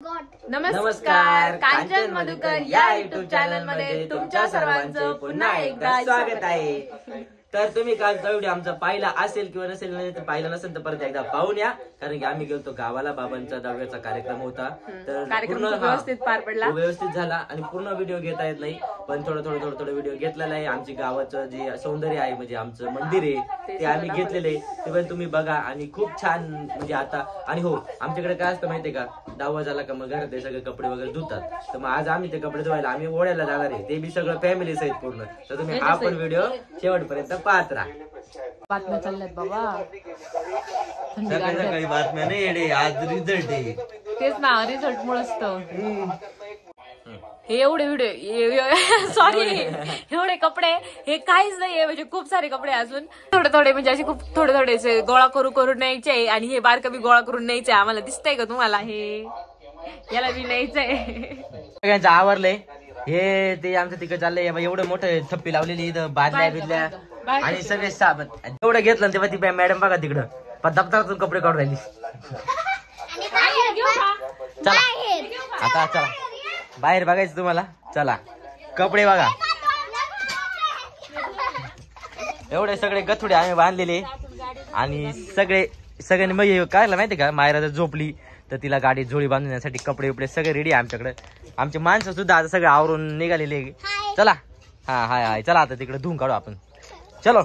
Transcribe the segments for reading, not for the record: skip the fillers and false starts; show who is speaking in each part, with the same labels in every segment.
Speaker 1: नमस्कार, कांचन मधुकर या YouTube channel मध्ये तुमच्या सर्वांचं पुन्हा एकदा स्वागत आहे।
Speaker 2: तर तुम्ही कालचा व्हिडिओ आमचा पाहिला असेल किंवा नसेल, म्हणजे पाहिला नसेल तर परत एकदा पाहून या, कारण की आम्ही गेलतो गावाला, बाबांचा दहाव्याचा कार्यक्रम होता। तर
Speaker 1: कार्यक्रम व्यवस्थित पार पडला,
Speaker 2: व्यवस्थित झाला आणि पूर्ण व्हिडिओ घेता येत नाही, पण थोडं व्हिडिओ घेतलेला आहे। आमची गावाचं जे सौंदर्य आहे, म्हणजे आमचं मंदिर आहे ते आम्ही घेतलेले आहे, ते पण तुम्ही बघा। आणि खूप छान म्हणजे आता, आणि हो आमच्याकडे काय असतं माहितीये का, दहावा झाला का मग घरात सगळे कपडे वगैरे धुतात, तर मग आज आम्ही ते कपडे धुवायला आम्ही ओढ्याला जाणार आहे, ते बी सगळं फॅमिली सहित पूर्ण। तर तुम्ही हा पण व्हिडिओ शेवटपर्यंत पाहत राहा।
Speaker 1: बातम्या चालल्यात बाबा,
Speaker 2: सकाळी बातम्या नाही येडे, आज रिझल्ट आहे,
Speaker 1: तेच ना, रिझल्ट मुळेच तर हे एवढे व्हिडिओ सॉरी एवढे कपडे हे काहीच नाहीये, म्हणजे खूप सारे कपडे अजून थोडे म्हणजे असे खूप थोडे गोळा करून न्यायचे, आणि हे बारकं बी गोळा करून न्यायचंय आम्हाला। दिसतंय का तुम्हाला, हे याला बी न्यायचंय।
Speaker 2: सगळ्यांचं आवरलंय, हे ते आमचं तिकडे चाललंय, एवढं मोठं छप्पी लावलेली इथं, बादल्या बिदल्या आणि सगळे साबण एवढं घेतलं तेव्हा ती मॅडम बघा तिकडं दप्तरातून कपडे काढून राहिली। चला आता चला बाहेर बघायचं तुम्हाला, चला कपडे बघा, एवढे सगळे गथुडे आम्ही बांधलेले। आणि सगळ्यांनी मग काय माहिती का, मायरा जर झोपली तर तिला गाडीत झोळी बांधण्यासाठी कपडे उपडे सगळे रेडी आहे आमच्याकडे। आमचे माणसं सुद्धा आता सगळे आवरून निघालेले। चला हा हाय चला आता तिकडे धुवून काढू आपण, चलो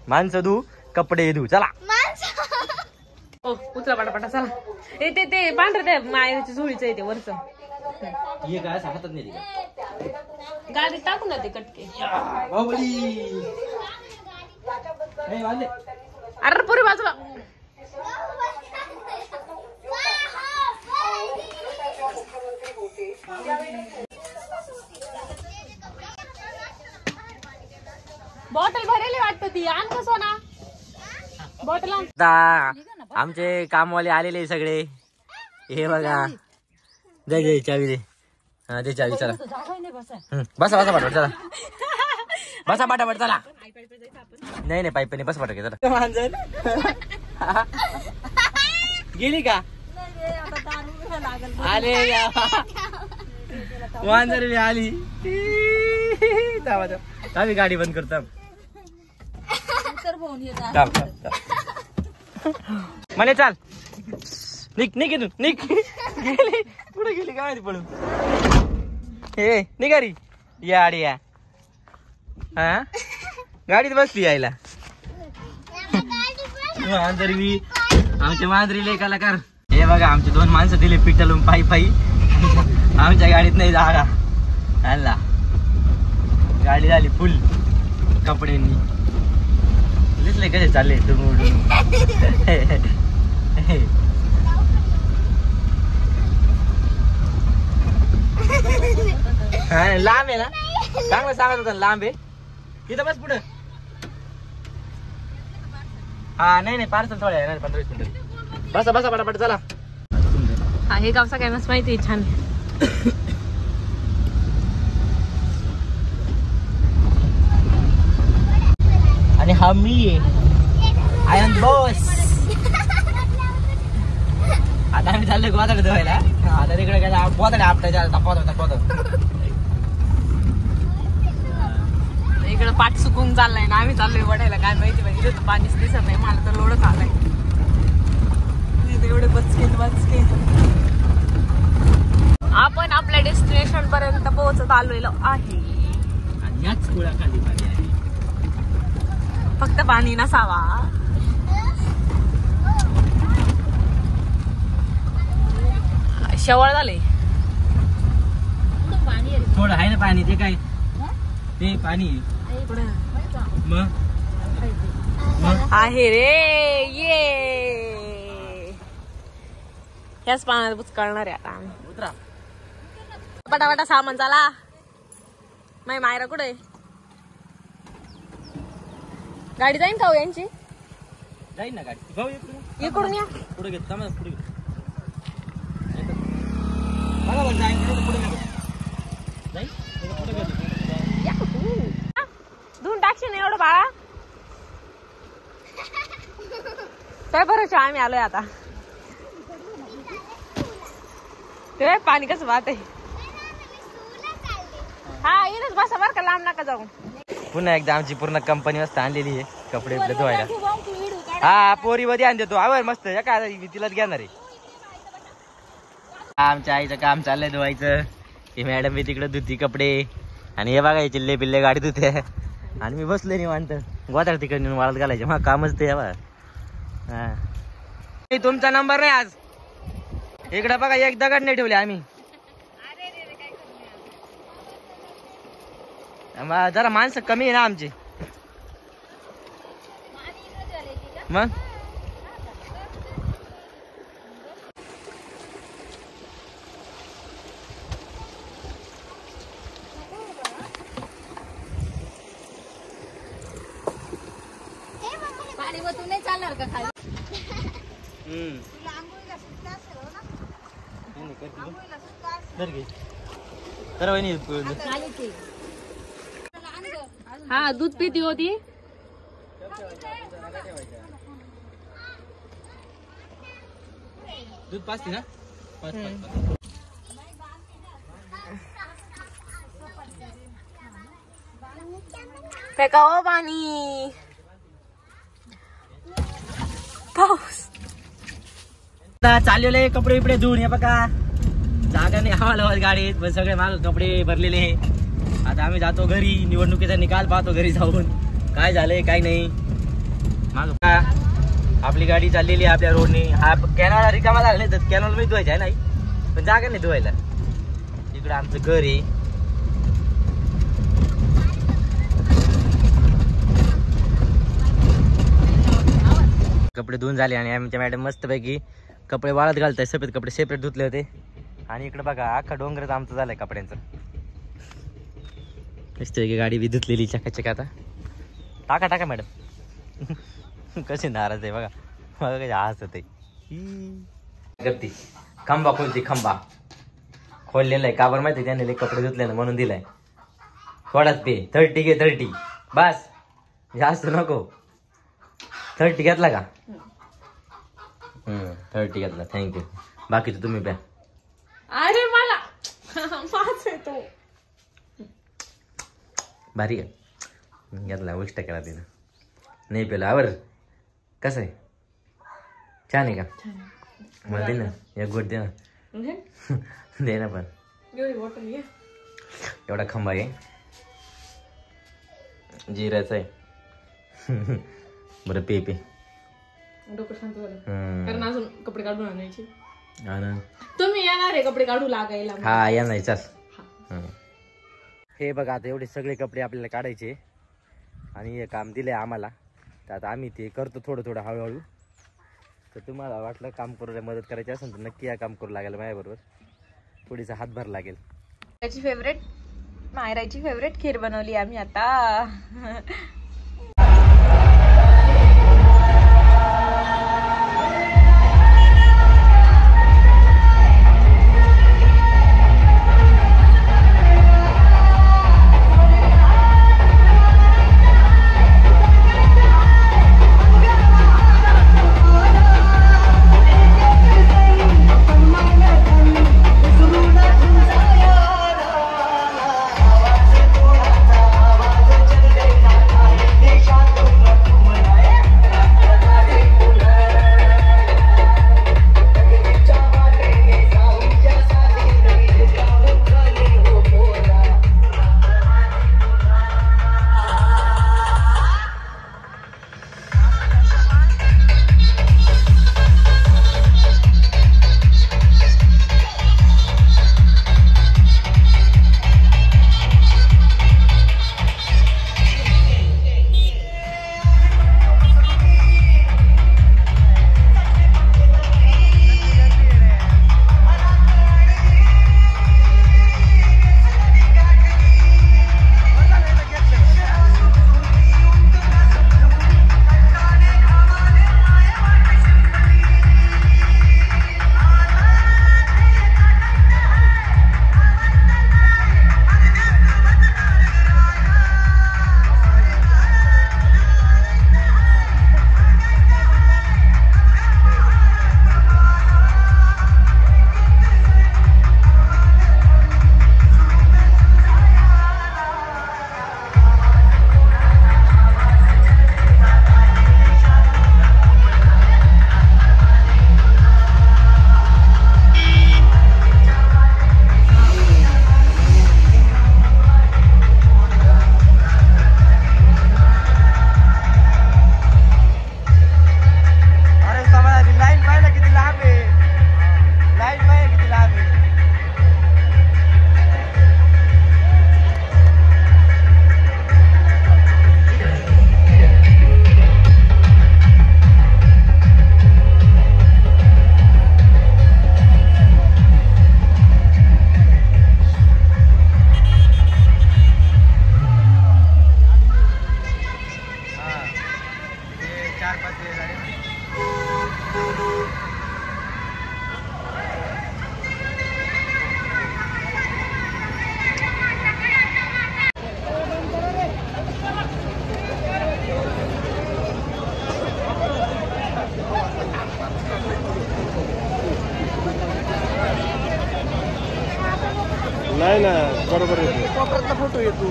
Speaker 2: माणसं धू कपडे धू, चला
Speaker 1: उचला पटापटा चला। ते पांढरे ते मायराची झोळीचं आहे ते वरच,
Speaker 2: हे काय हातात नाही
Speaker 1: गाडीत टाकून ना ते कटके। अरे पुरी बाजूला बॉटल भरेली वाटतं ती, आण का सोना बॉटल।
Speaker 2: आमचे कामवाले आलेले सगळे, हे बघा, दे चावी दे, हा दे चावी, चला बसा पाठवट, चला बसा पाठवट, चला नाही पाईप नाही, बस पाठवट, चला मांजर गेली का, आले मांजर बी आली, आम्ही गाडी बंद करतो, म्हणे चाल निक इथून निक, गेली पुढे गेली काय पळून, हे निघारी या हा गाडीत बसली यायला। मांजरी आमच्या मांजरीले कलाकार, हे बघा आमचे दोन माणसं दिले पिटलून पायी आमच्या गाडीत नाही जागा, हल्ला गाडी झाली फुल कपड्यांनी, दिसले कसे चालले लांब आहे ना, चांगलं सांगत होता लांब आहे, इथं बस पुढं, हा नाही पार्सल थोड्या येणार 15-20 मिनिटं, बसा पटापट चला।
Speaker 1: हा हे गाव सगळ्यांनाच माहिती आहे, छान
Speaker 2: आणि हा मी आय एम बॉस। आता आम्ही चाललोय गोदाडे धुवायला, आता तिकडे काय गोदाडे आपटायच्या
Speaker 1: इकडे पाठ सुकून चाललाय ना, आम्ही चाललोय वडायला, काय माहिती पाहिजे तर पाणीच दिसत नाही, मला तर लोडच आलाय, एवढे बचके आपण आपल्या डेस्टिनेशन पर्यंत पोहोचत आलेलो आहे,
Speaker 2: याच कुळाखाली पाणी आहे,
Speaker 1: फक्त पाणी नसावा। शेवळ झाले,
Speaker 2: थोडं आहे ना पाणी, ते काय ते पाणी मग
Speaker 1: आहे रे, ये ह्याच पाण्यात बुचकळणार आहे आता,
Speaker 2: उतरा
Speaker 1: पटापटा सामान झाला। माय मायरा कुठे, गाडी जाईन का हो यांची,
Speaker 2: जाईन ना गाडी,
Speaker 1: इकडून या
Speaker 2: पुढे घेत, पुढे घेत
Speaker 1: धुवून टाकशील ना एवढं बाळा, काय बरं आम्ही आलोय आता। ते पाणी कसं वाहत आहे. हा येणच बसा बरं का, लांब नका जाऊ.
Speaker 2: पुन्हा एकदा आमची पूर्ण कंपनी मस्त आणलेली आहे कपडे बिपडे धुवायला. हा पोरी मध्ये आणते तू आवर मस्त काय तिलाच घेणार आहे. आमच्या आईचं काम चाललंय धुवायचं. हे मॅडम मी तिकडे धुती कपडे आणि हे बघा चिल्ले पिल्ले गाडी धुते आणि मी बसले निवांत गोदाड तिकडे नेऊन वाळत घालायचे. मग कामच ते हा. तुमचा नंबर नाही आज. इकडे बघा एक दगड नाही ठेवले आम्ही. जरा माणसं कमी आहे ना आमची. मग
Speaker 1: पाणी मग तू नाही चालणार का खाली. हा दूध पिती होती.
Speaker 2: दूध पाजते ना.
Speaker 1: फेकावं पाणी. पाऊस
Speaker 2: चाललेले कपडे बिपडे धुवून हे बघा जागा नाही आम्हाला गाडीत पण सगळे माग कपडे भरलेले. आता आम्ही जातो घरी. निवडणुकीचा निकाल पाहतो घरी जाऊन काय झालंय काय नाही. माग आपली गाडी चाललेली आहे आपल्या रोडने. हा कॅनॉल रिकामा झाला नाही तर कॅनॉल मध्ये धुवायचा आहे नाही पण जागा नाही धुवायला. इकडं आमचं घर आहे. कपडे धुवून झाले आणि आमच्या मॅडम मस्तपैकी कपडे वाळत घालताय. सफेद कपडे सेपरेट धुतले होते आणि इकडे बघा अख्खा डोंगरच आमचं झालंय कपड्यांचं. मस्तपैकी गाडी बी धुतलेली चकाचक. आता टाका टाका मॅडम. कशी नाराज आहे बघा. बघा कशी हसत आहे. खंबा खोलती खंबा खोललेला आहे. का बरं माहिती त्याने कपडे धुतले ना म्हणून दिलाय. थोडाच पे 30 घे 30 बस जास्त नको. 30 घेतला का. 30 घेतला. थँक्यू. बाकीचं तुम्ही प्या.
Speaker 1: अरे मला पाच आहे तो
Speaker 2: भारी आहे. घेतला उष्ट केला तिनं. नाही पेला आवर. कसं आहे छान आहे का. मला दे ना एक गोट दे ना. दे ना पण एवढा खंबा आहे जिऱ्याचा आहे. बरं पे पे.
Speaker 1: डोकं शांत झालं कारण अजून कपडे काढून आणायचे.
Speaker 2: तुम्ही
Speaker 1: येणार आहे कपडे काढू लागायला.
Speaker 2: हा या नाही चल. हे बघा आता एवढे सगळे कपडे आपल्याला काढायचे आणि हे काम दिलंय आम्हाला. तर आता आम्ही ते करतो थोडं थोडं हळूहळू. तर तुम्हाला वाटलं काम करू मदत करायची असेल तर नक्की या काम करू लागेल माझ्याबरोबर. थोडीसा हातभार लागेल.
Speaker 1: त्याची फेवरेट मायराची फेवरेट खीर बनवली आम्ही आता.
Speaker 3: नाही ना बरोबर येतो
Speaker 4: कोपऱ्यातला फोटो येतो